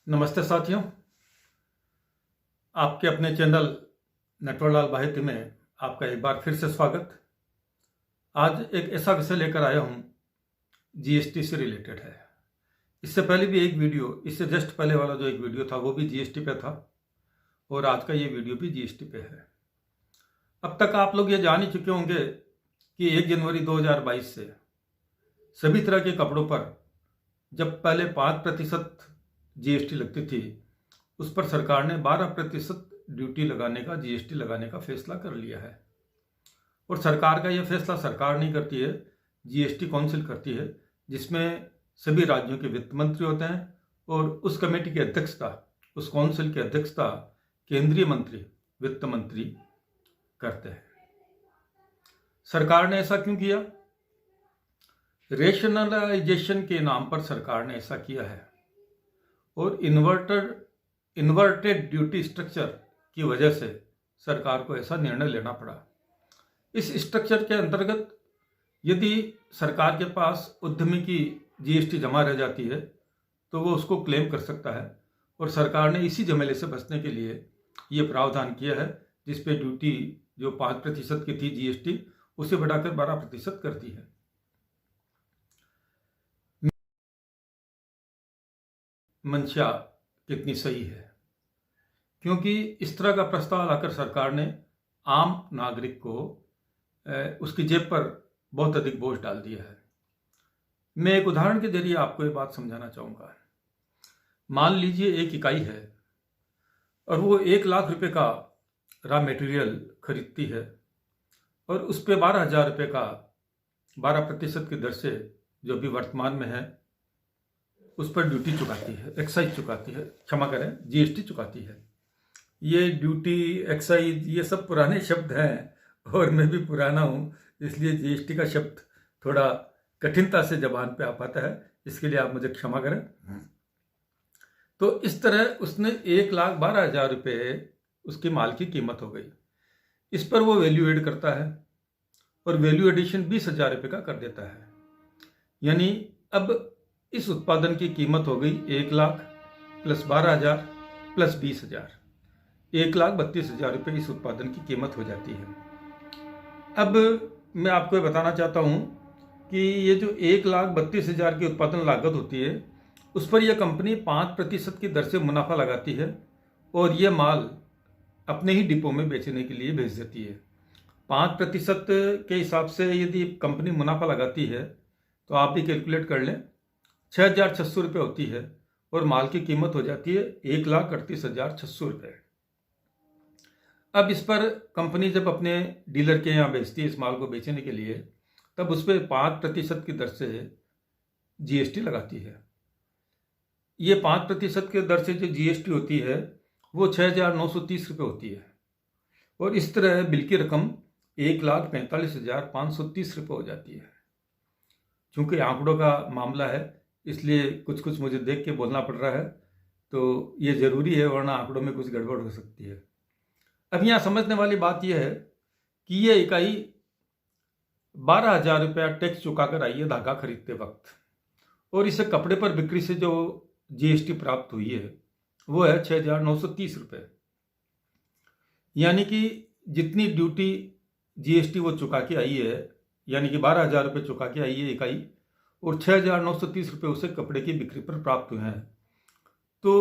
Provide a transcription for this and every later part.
नमस्ते साथियों, आपके अपने चैनल नटवरलाल बाहिती में आपका एक बार फिर से स्वागत। आज एक ऐसा विषय लेकर आया हूँ, जीएसटी से रिलेटेड है। इससे पहले भी एक वीडियो, इससे जस्ट पहले वाला जो एक वीडियो था वो भी जीएसटी पे था और आज का ये वीडियो भी जीएसटी पे है। अब तक आप लोग ये जान ही चुके होंगे कि 1 जनवरी 2022 से सभी तरह के कपड़ों पर जब पहले 5% जीएसटी लगती थी, उस पर सरकार ने 12% ड्यूटी लगाने का, जीएसटी लगाने का फैसला कर लिया है। और सरकार का यह फैसला सरकार नहीं करती है, जीएसटी काउंसिल करती है, जिसमें सभी राज्यों के वित्त मंत्री होते हैं और उस कमेटी की अध्यक्षता, उस काउंसिल की अध्यक्षता केंद्रीय मंत्री, वित्त मंत्री करते हैं। सरकार ने ऐसा क्यों किया? रेशनलाइजेशन के नाम पर सरकार ने ऐसा किया है और इन्वर्टेड ड्यूटी स्ट्रक्चर की वजह से सरकार को ऐसा निर्णय लेना पड़ा। इस स्ट्रक्चर के अंतर्गत यदि सरकार के पास उद्यमी की जीएसटी जमा रह जाती है तो वो उसको क्लेम कर सकता है और सरकार ने इसी झमेले से बचने के लिए ये प्रावधान किया है, जिसपे ड्यूटी जो 5% की थी जीएसटी, उसे बढ़ाकर 12% कर दी है। मंशा कितनी सही है, क्योंकि इस तरह का प्रस्ताव लाकर सरकार ने आम नागरिक को उसकी जेब पर बहुत अधिक बोझ डाल दिया है। मैं एक उदाहरण के जरिए आपको ये बात समझाना चाहूँगा। मान लीजिए एक इकाई है और वो 1 लाख रुपए का रॉ मटेरियल खरीदती है और उस पर 12,000 रुपये का 12% की दर से, जो भी वर्तमान में है, उस पर ड्यूटी चुकाती है, एक्साइज चुकाती है, क्षमा करें, जीएसटी चुकाती है। ये ड्यूटी, एक्साइज, ये सब पुराने शब्द हैं और मैं भी पुराना हूँ, इसलिए जीएसटी का शब्द थोड़ा कठिनता से जबान पे आ पाता है, इसके लिए आप मुझे क्षमा करें। तो इस तरह उसने 1,12,000 रुपये उसकी माल की कीमत हो गई। इस पर वो वैल्यू एड करता है और वैल्यू एडिशन 20,000 रुपये का कर देता है। यानी अब इस उत्पादन की कीमत हो गई 1 लाख प्लस 12,000 प्लस 20,000, 1,32,000 रुपये इस उत्पादन की कीमत हो जाती है। अब मैं आपको बताना चाहता हूँ कि ये जो 1,32,000 की उत्पादन लागत होती है, उस पर यह कंपनी 5% की दर से मुनाफा लगाती है और ये माल अपने ही डिपो में बेचने के लिए भेज देती है। 5% के हिसाब से यदि कंपनी मुनाफा लगाती है तो आप भी कैलकुलेट कर लें, 6,600 रुपये होती है और माल की कीमत हो जाती है 1,38,600 रुपये। अब इस पर कंपनी जब अपने डीलर के यहाँ बेचती है इस माल को बेचने के लिए, तब उस पर 5% की दर से जीएसटी लगाती है। ये 5% की दर से जो जीएसटी होती है वो 6,930 रुपये होती है और इस तरह बिल की रकम 1,45,530 रुपये हो जाती है। चूँकि आंकड़ों का मामला है, इसलिए कुछ कुछ मुझे देख के बोलना पड़ रहा है, तो ये ज़रूरी है, वरना आंकड़ों में कुछ गड़बड़ हो सकती है। अब यहाँ समझने वाली बात यह है कि ये इकाई 12,000 रुपया टैक्स चुकाकर आई है धागा खरीदते वक्त, और इसे कपड़े पर बिक्री से जो जीएसटी प्राप्त हुई है वो है 6,930 रुपये। यानी कि जितनी ड्यूटी जीएसटी वो चुका के आई है, यानी कि 12,000 रुपये चुका के आई है इकाई, और 6,930 रुपये उसे कपड़े की बिक्री पर प्राप्त हुए हैं। तो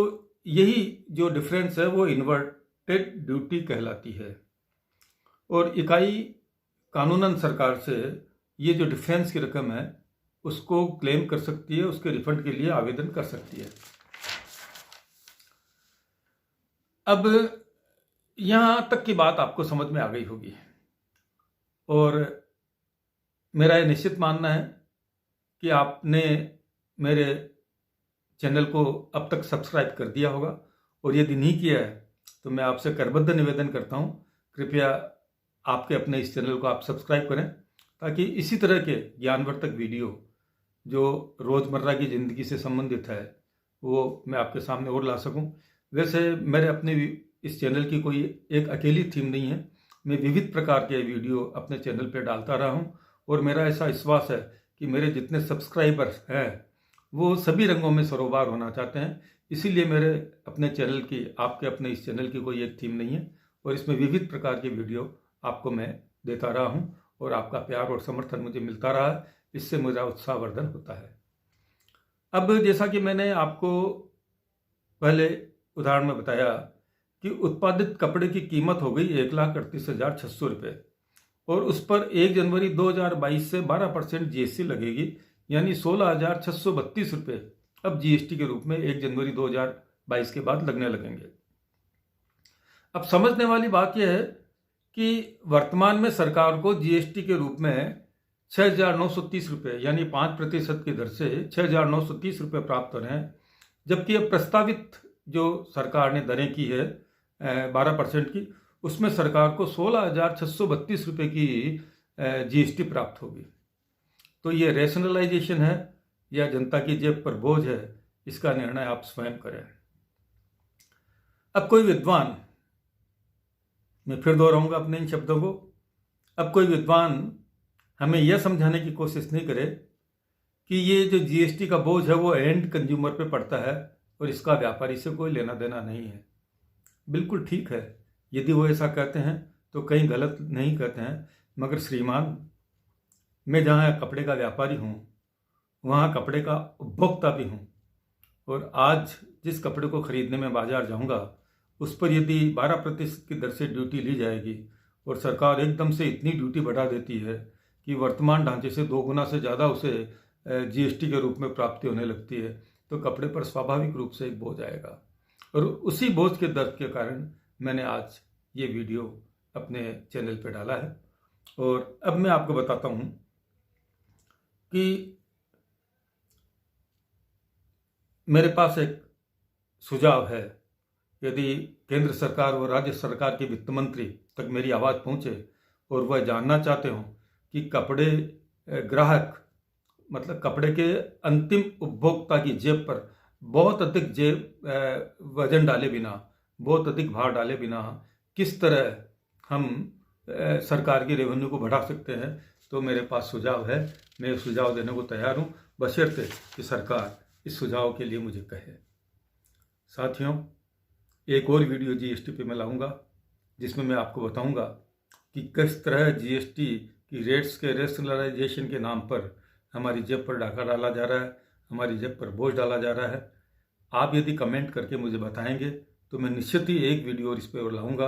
यही जो डिफरेंस है वो इन्वर्टेड ड्यूटी कहलाती है और इकाई कानूनन सरकार से ये जो डिफरेंस की रकम है उसको क्लेम कर सकती है, उसके रिफंड के लिए आवेदन कर सकती है। अब यहाँ तक की बात आपको समझ में आ गई होगी और मेरा ये निश्चित मानना है कि आपने मेरे चैनल को अब तक सब्सक्राइब कर दिया होगा, और यदि नहीं किया है तो मैं आपसे करबद्ध निवेदन करता हूँ, कृपया आपके अपने इस चैनल को आप सब्सक्राइब करें, ताकि इसी तरह के ज्ञानवर्धक वीडियो जो रोज़मर्रा की ज़िंदगी से संबंधित है वो मैं आपके सामने और ला सकूं। वैसे मेरे अपने इस चैनल की कोई एक अकेली थीम नहीं है, मैं विविध प्रकार के वीडियो अपने चैनल पर डालता रहा हूं और मेरा ऐसा विश्वास है कि मेरे जितने सब्सक्राइबर्स हैं वो सभी रंगों में सरोबार होना चाहते हैं, इसीलिए मेरे अपने चैनल की, आपके अपने इस चैनल की कोई एक थीम नहीं है और इसमें विविध प्रकार के वीडियो आपको मैं देता रहा हूँ और आपका प्यार और समर्थन मुझे मिलता रहा है। इससे मेरा उत्साहवर्धन होता है। अब जैसा कि मैंने आपको पहले उदाहरण में बताया कि उत्पादित कपड़े की कीमत हो गई 1,38,600 रुपये और उस पर 1 जनवरी 2022 से 12% जीएसटी लगेगी, यानी 16,632 रुपये अब जीएसटी के रूप में 1 जनवरी 2022 के बाद लगने लगेंगे। अब समझने वाली बात यह है कि वर्तमान में सरकार को जीएसटी के रूप में 6,930 रुपये यानी 5% की दर से 6,930 रुपये प्राप्त हो रहे हैं, जबकि अब प्रस्तावित जो सरकार ने दरें की है 12% की, उसमें सरकार को 16,632 रुपये की जीएसटी प्राप्त होगी। तो ये रैशनलाइजेशन है या जनता की जेब पर बोझ है, इसका निर्णय आप स्वयं करें। अब कोई विद्वान, मैं फिर दोहराऊंगा अपने इन शब्दों को, अब कोई विद्वान हमें यह समझाने की कोशिश नहीं करे कि ये जो जीएसटी का बोझ है वो एंड कंज्यूमर पे पड़ता है और इसका व्यापारी से कोई लेना देना नहीं है। बिल्कुल ठीक है, यदि वो ऐसा कहते हैं तो कहीं गलत नहीं कहते हैं, मगर श्रीमान, मैं जहाँ कपड़े का व्यापारी हूँ वहाँ कपड़े का उपभोक्ता भी हूँ और आज जिस कपड़े को खरीदने में बाजार जाऊँगा उस पर यदि 12% की दर से ड्यूटी ली जाएगी और सरकार एकदम से इतनी ड्यूटी बढ़ा देती है कि वर्तमान ढांचे से 2 गुना से ज़्यादा उसे जीएसटी के रूप में प्राप्ति होने लगती है, तो कपड़े पर स्वाभाविक रूप से एक बोझ आएगा। और उसी बोझ के दर्द के कारण मैंने आज ये वीडियो अपने चैनल पे डाला है। और अब मैं आपको बताता हूँ कि मेरे पास एक सुझाव है। यदि केंद्र सरकार और राज्य सरकार के वित्त मंत्री तक मेरी आवाज़ पहुँचे और वह जानना चाहते हो कि कपड़े ग्राहक, मतलब कपड़े के अंतिम उपभोक्ता की जेब पर बहुत अधिक वजन डाले बिना, बहुत अधिक भार डाले बिना किस तरह हम सरकार की रेवेन्यू को बढ़ा सकते हैं, तो मेरे पास सुझाव है। मैं सुझाव देने को तैयार हूँ, बशर्ते कि सरकार इस सुझाव के लिए मुझे कहे। साथियों, एक और वीडियो जीएसटी पे मैं लाऊंगा जिसमें मैं आपको बताऊंगा कि किस तरह जीएसटी की रेट्स के रैशनलाइजेशन के नाम पर हमारी जेब पर डाका डाला जा रहा है, हमारी जेब पर बोझ डाला जा रहा है। आप यदि कमेंट करके मुझे बताएंगे तो मैं निश्चित ही एक वीडियो और इस पर और लाऊंगा,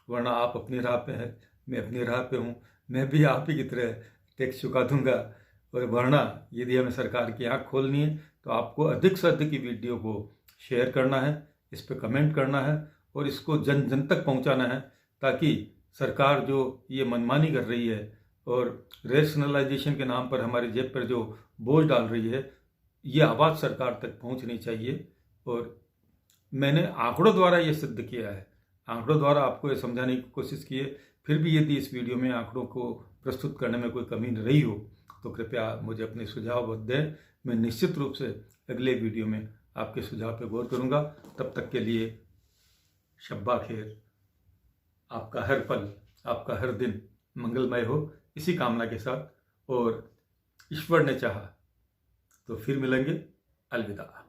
वरना आप अपनी राह पे हैं, मैं अपनी राह पे हूँ, मैं भी आप ही की तरह टैक्स चुका दूंगा। और वरना यदि हमें सरकार की आँख खोलनी है तो आपको अधिक से अधिक वीडियो को शेयर करना है, इस पर कमेंट करना है और इसको जन जन तक पहुँचाना है, ताकि सरकार जो ये मनमानी कर रही है और रैशनलाइजेशन के नाम पर हमारी जेब पर जो बोझ डाल रही है, ये आवाज़ सरकार तक पहुंचनी चाहिए। और मैंने आंकड़ों द्वारा ये सिद्ध किया है, आंकड़ों द्वारा आपको ये समझाने की कोशिश की है। फिर भी यदि इस वीडियो में आंकड़ों को प्रस्तुत करने में कोई कमी रही हो तो कृपया मुझे अपने सुझाव दें। मैं निश्चित रूप से अगले वीडियो में आपके सुझाव पर गौर करूँगा। तब तक के लिए शब्बा खैर, आपका हर पल, आपका हर दिन मंगलमय हो, इसी कामना के साथ। और ईश्वर ने चाहा तो फिर मिलेंगे। अलविदा।